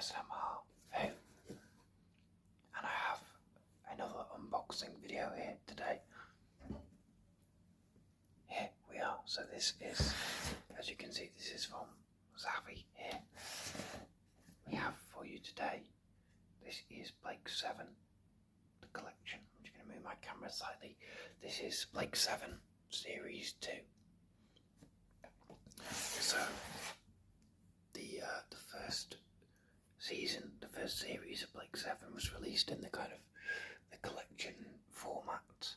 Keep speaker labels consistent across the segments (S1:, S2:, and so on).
S1: ASMR Who, and I have another unboxing video here today. Here we are. So this is, as you can see, this is from Zavi here. We have for you today, this is Blake 7, the collection. I'm just going to move my camera slightly. This is Blake 7 Series 2. So, the first season, the first series of Blake 7 was released in the kind of the collection format.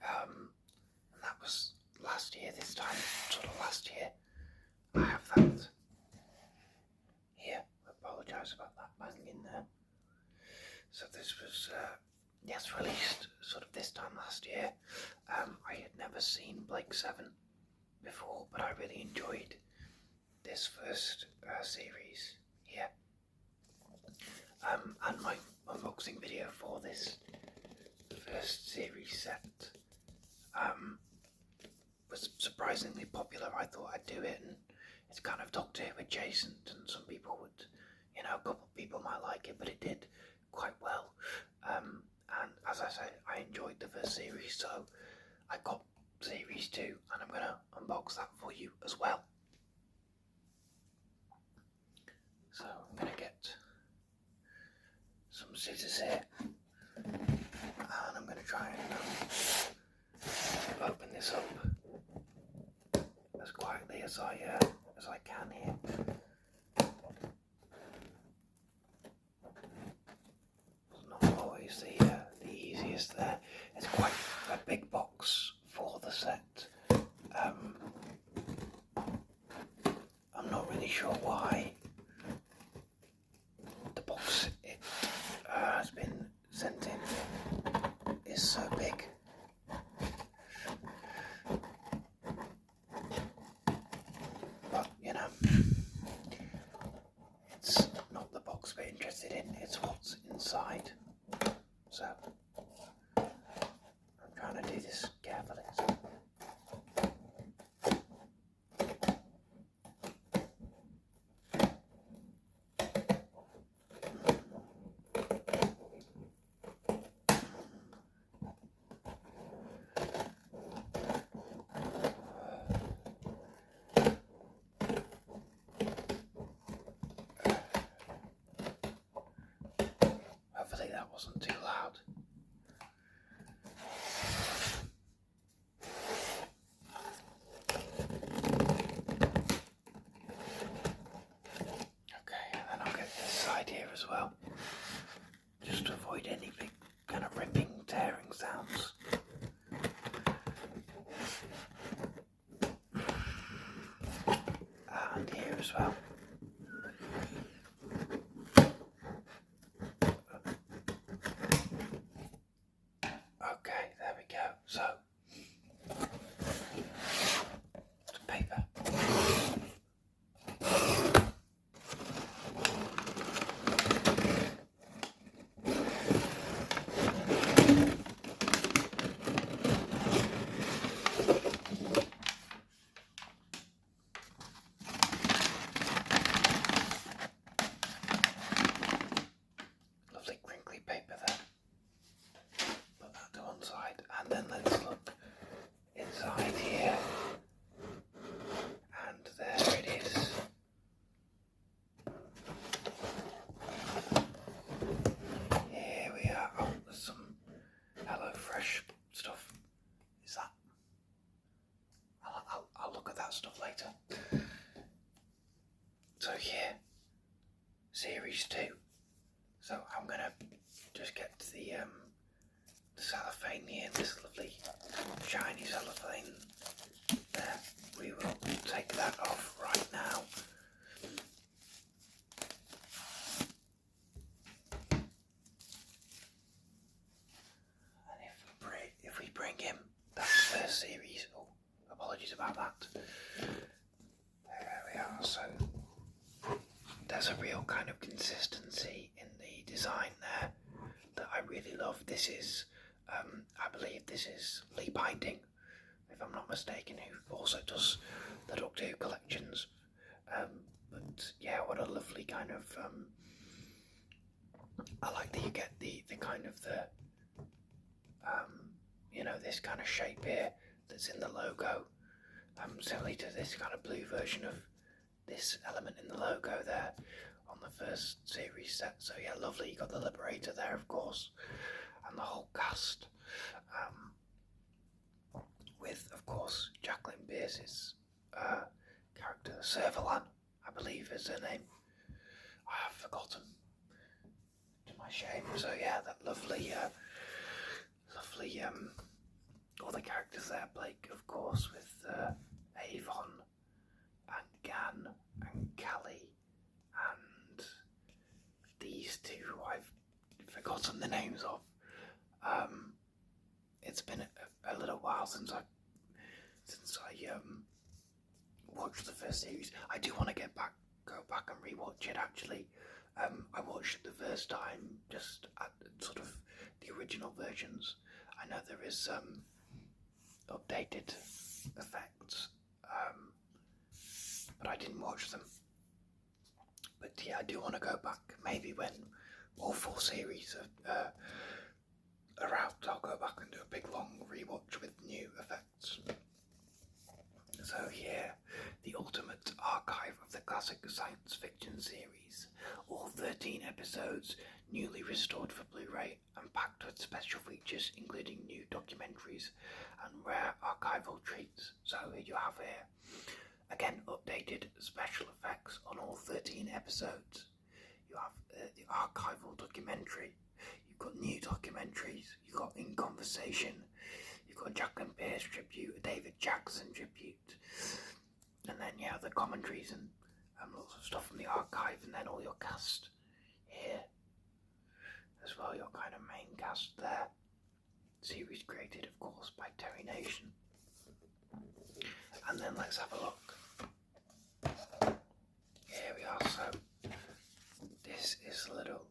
S1: And that was last year, this time, sort of last year. I have that here. I apologise about that bang in there. So this was, yes, released sort of this time last year. I had never seen Blake 7 before, but I really enjoyed this first series here. And my unboxing video for this first series set was surprisingly popular. I thought I'd do it, and it's kind of Doctor Who adjacent, and some people would, you know, a couple of people might like it, but it did quite well. And as I said, I enjoyed the first series, so I got series 2, and I'm going to unbox that for you as well. So I'm going to get some scissors here, and I'm going to try and open this up as quietly as I can here. It's not always the easiest there. It's quite a big box for the set. I'm not really sure why the box it has been sent in is so big. But, you know, it's not the box we're interested in, it's what's inside. So, I'm trying to do this carefully. Hopefully that wasn't too loud. Okay, and then I'll get this side here as well, just to avoid any big kind of ripping, tearing sounds. And here as well. Okay, there we go. So, the paper. Lovely crinkly paper there. Put that to one side, and then let's look inside here. And there it is. Here we are. Oh, there's some HelloFresh stuff. Is that? I'll look at that stuff later. So here, series 2. So I'm gonna just get the cellophane here, this lovely shiny cellophane there. We will take that off right now. And if we bring him, that's the first series. Oh, apologies about that. There we are. So there's a real kind of consistency in the design there that I really love. This is, I believe this is Lee Binding, if I'm not mistaken, who also does the Doctor Who collections. But yeah, what a lovely kind of. I like that you get the kind of the this kind of shape here that's in the logo, similar to this kind of blue version of this element in the logo there on the first series set. So yeah, lovely. You got the Liberator there, of course, and the whole cast, with, of course, Jacqueline Pearce's character, Servalan, I believe is her name. I have forgotten, to my shame. So yeah, that lovely, all the characters there, Blake, of course, with Avon and Gan and Callie and these two who I've forgotten the names of. It's been a little while since I watched the first series. I do want to go back and rewatch it. Actually, I watched it the first time just at sort of the original versions. I know there is updated effects, but I didn't watch them. But yeah, I do want to go back. Maybe when all 4 series are out, I'll go back and do a big long rewatch with new effects. So here, the ultimate archive of the classic science fiction series. All 13 episodes, newly restored for Blu-ray and packed with special features including new documentaries and rare archival treats. So you have here, again, updated special effects on all 13 episodes. You have the archival documentary. You've got new documentaries. You've got In Conversation. You've got Jacqueline Pearce tribute, a David Jackson tribute, and then yeah, the commentaries and lots of stuff from the archive, and then all your cast here as well. Your kind of main cast there. Series created, of course, by Terry Nation. And then let's have a look. Here we are. So this is a little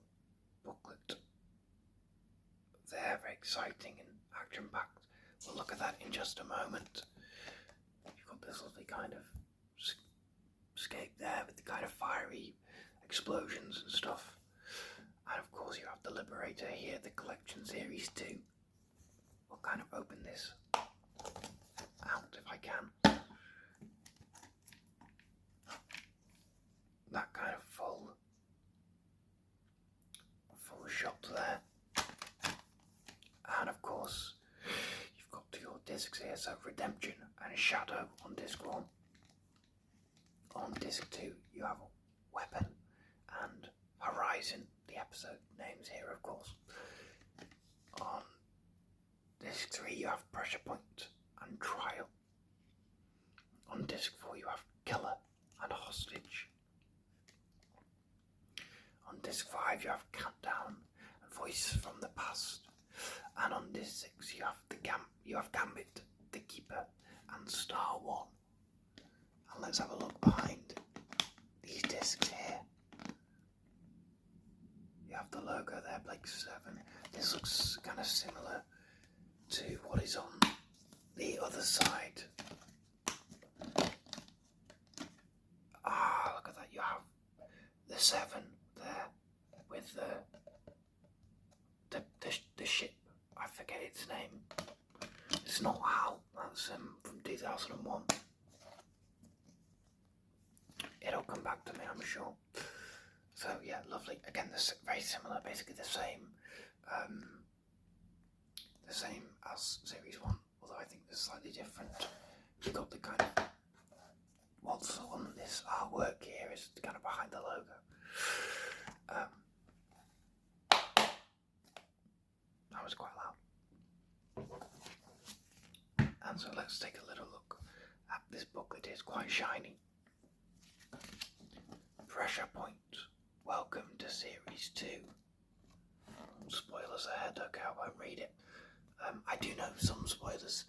S1: booklet. They're very exciting and action-packed. We'll look at that in just a moment. You've got this lovely kind of scape there with the kind of fiery explosions and stuff. And of course you have the Liberator here, the collection series 2. We'll kind of open this out if I can. That kind of full shot there. And of course you've got your discs here, so Redemption and Shadow on disc 1. On disc 2 you have Weapon and Horizon, the episode names here, of course. On disc 3 you have Pressure Point and Trial. On disc 4 you have Killer and Hostage. On disc 5 you have Countdown and Voice from the Past. And on disc 6 you have Gambit, The Keeper and Star 1. And let's have a look behind these discs here. You have the logo there, Blake 7. This looks kind of similar to what is on the other side. Look at that. You have the 7 there with the ship. I forget its name. It's not HAL. That's from 2001. It'll come back to me, I'm sure. So yeah, lovely. Again, this very similar, basically the same as Series 1, although I think they're slightly different. You've got the kind of, what's on this artwork here is kind of behind the logo. That was quite loud. And so let's take a little look at this booklet. It is quite shiny. Pressure Point. Welcome to Series 2. Spoilers ahead, okay, I won't read it. I do know some spoilers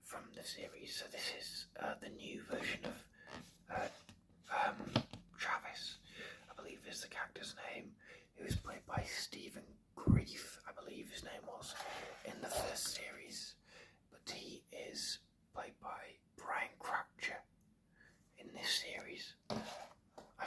S1: from the series, so this is the new version of Travis, I believe is the character's name, who is played by Stephen Grief, I believe his name was, in the first series, but he is played by Brian Croucher in this series. I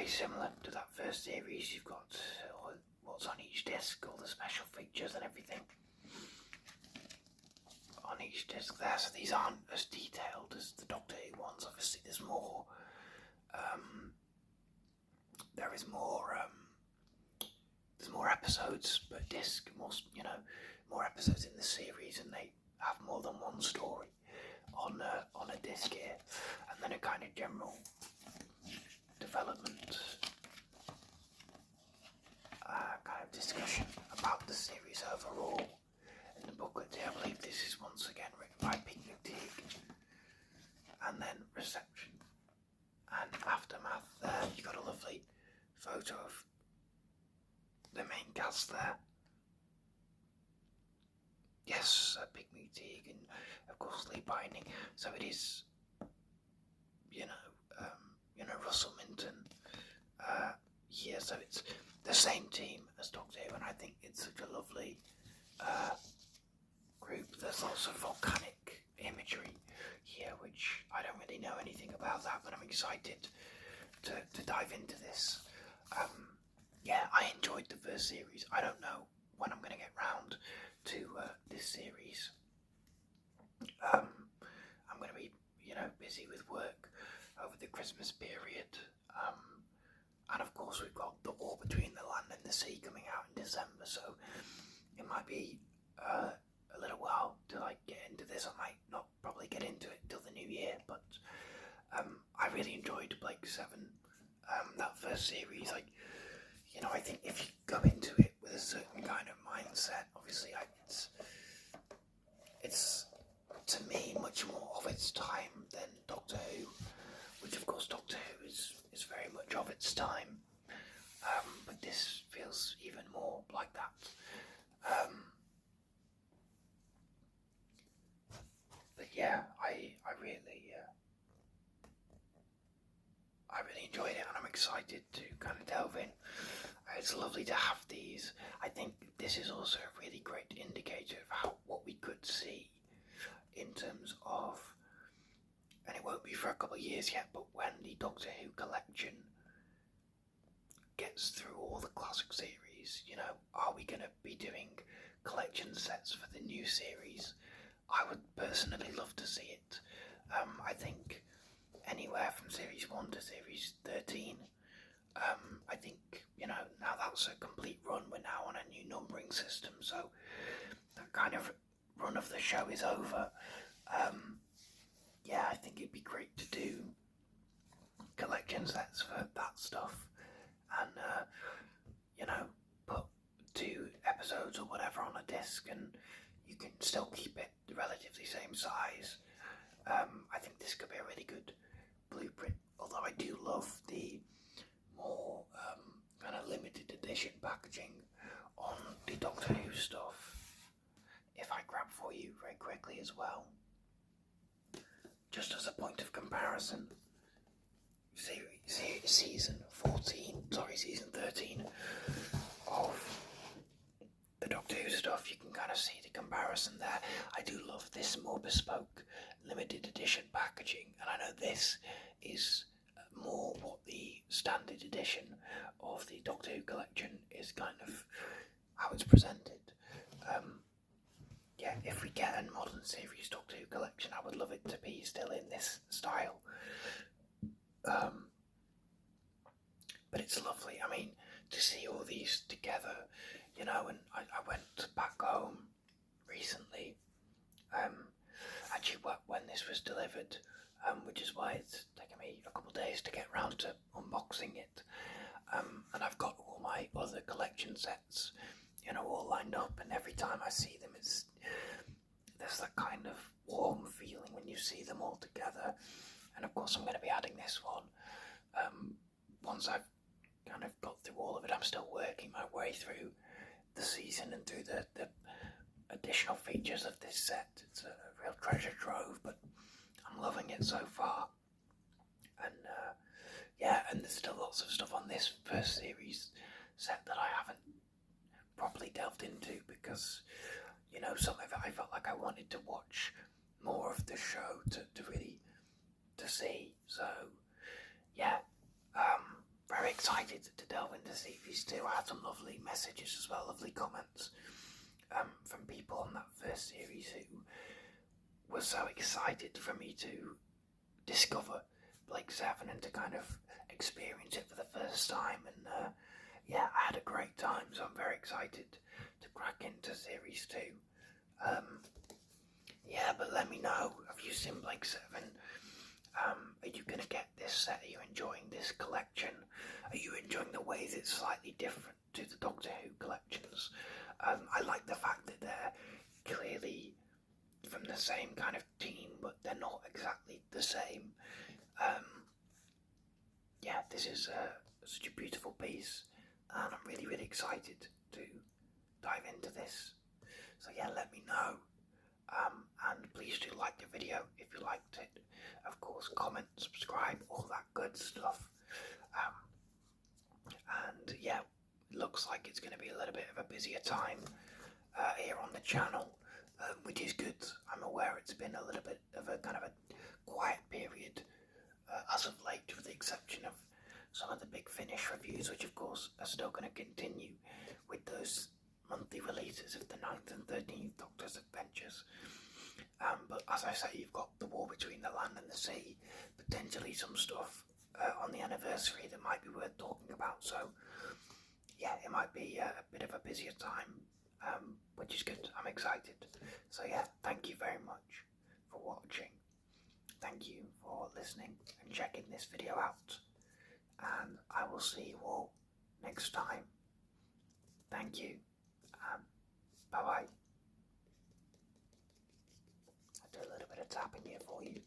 S1: very similar to that first series. You've got what's on each disc, all the special features and everything on each disc there. So these aren't as detailed as the Doctor Who ones. Obviously, there's more. There is more. There's more episodes per disc. More episodes in the series, and they have more than one story on a disc here, and then a kind of general development kind of discussion about the series overall in the booklet here. I believe this is once again written by Pete McTeague. And then reception and aftermath there. You got a lovely photo of the main cast there. Yes, Pete McTeague and of course Lee Binding. So it is, Russell Minton here. So it's the same team as Doctor Who, and I think it's such a lovely group. There's lots of volcanic imagery here, which I don't really know anything about that, but I'm excited to dive into this. I enjoyed the first series. I don't know when I'm going to get round to this series. I'm going to be, busy with work over the Christmas period. And of course we've got The War Between the Land and the Sea coming out in December, so it might be a little while till I get into this. I might not probably get into it till the new year, but I really enjoyed Blake Seven, that first series. I think if you go into it with a certain kind of mindset, obviously it's to me much more of its time than Doctor Who, which of course Doctor Who is very much of its time, but this feels even more like that. But yeah, I really enjoyed it, and I'm excited to kind of delve in. It's lovely to have these. I think this is also a really great indicator of what we could see in terms of, and it won't be for a couple of years yet, but when the Doctor Who collection gets through all the classic series, are we going to be doing collection sets for the new series? I would personally love to see it. I think anywhere from series 1 to series 13, I think, now that's a complete run. We're now on a new numbering system, so that kind of run of the show is over. I think it'd be great to do collection sets for that stuff, and put 2 episodes or whatever on a disc, and you can still keep it the relatively same size. I think this could be a really good blueprint, although I do love the more kind of limited edition packaging on the Doctor Who stuff. If I grab for you very quickly as well, just as a point of comparison, season 13 of the Doctor Who stuff, you can kind of see the comparison there. I do love this more bespoke limited edition packaging, and I know this is more what the standard edition of the Doctor Who collection is kind of how it's presented. If we get a modern series Doctor Who collection, I would love it to be still in this style. But it's lovely, to see all these together, and I went back home recently, actually when this was delivered, which is why it's taken me a couple of days to get round to unboxing it, and I've got all my other collection sets, all lined up, and every time I see them, there's that kind of warm feeling when you see them all together. And of course I'm going to be adding this one once I've kind of got through all of it. I'm still working my way through the season and through the additional features of this set. It's a real treasure trove, but I'm loving it so far. And and there's still lots of stuff on this first series set that I haven't properly delved into, because some of it I felt like I wanted to watch more of the show to really see. So very excited to delve into series 2. I had some lovely messages as well, lovely comments from people on that first series who were so excited for me to discover Blake Seven and to kind of experience it for the first time. And yeah, I had a great time, so I'm very excited to crack into series 2. Yeah, but let me know, have you seen Blake Seven? Are you going to get this set? Are you enjoying this collection? Are you enjoying the ways it's slightly different to the Doctor Who collections? I like the fact that they're clearly from the same kind of team, but they're not exactly the same. Yeah, this is such a beautiful piece, and I'm really, really excited to dive into this. So yeah, let me know. And please do like the video if you liked it. Of course, comment, subscribe, all that good stuff. And yeah, it looks like it's going to be a little bit of a busier time here on the channel, which is good. I'm aware it's been a little bit of a kind of a quiet period as of late, with the exception of some of the Big Finish reviews, which of course are still going to continue with those monthly releases of the 9th and 13th Doctor's Adventures. But as I say, you've got The War Between the Land and the Sea, potentially some stuff on the anniversary that might be worth talking about. So yeah, it might be a bit of a busier time, which is good. I'm excited. So yeah, thank you very much for watching. Thank you for listening and checking this video out. And I will see you all next time. Thank you. Bye bye. I do a little bit of tapping here for you.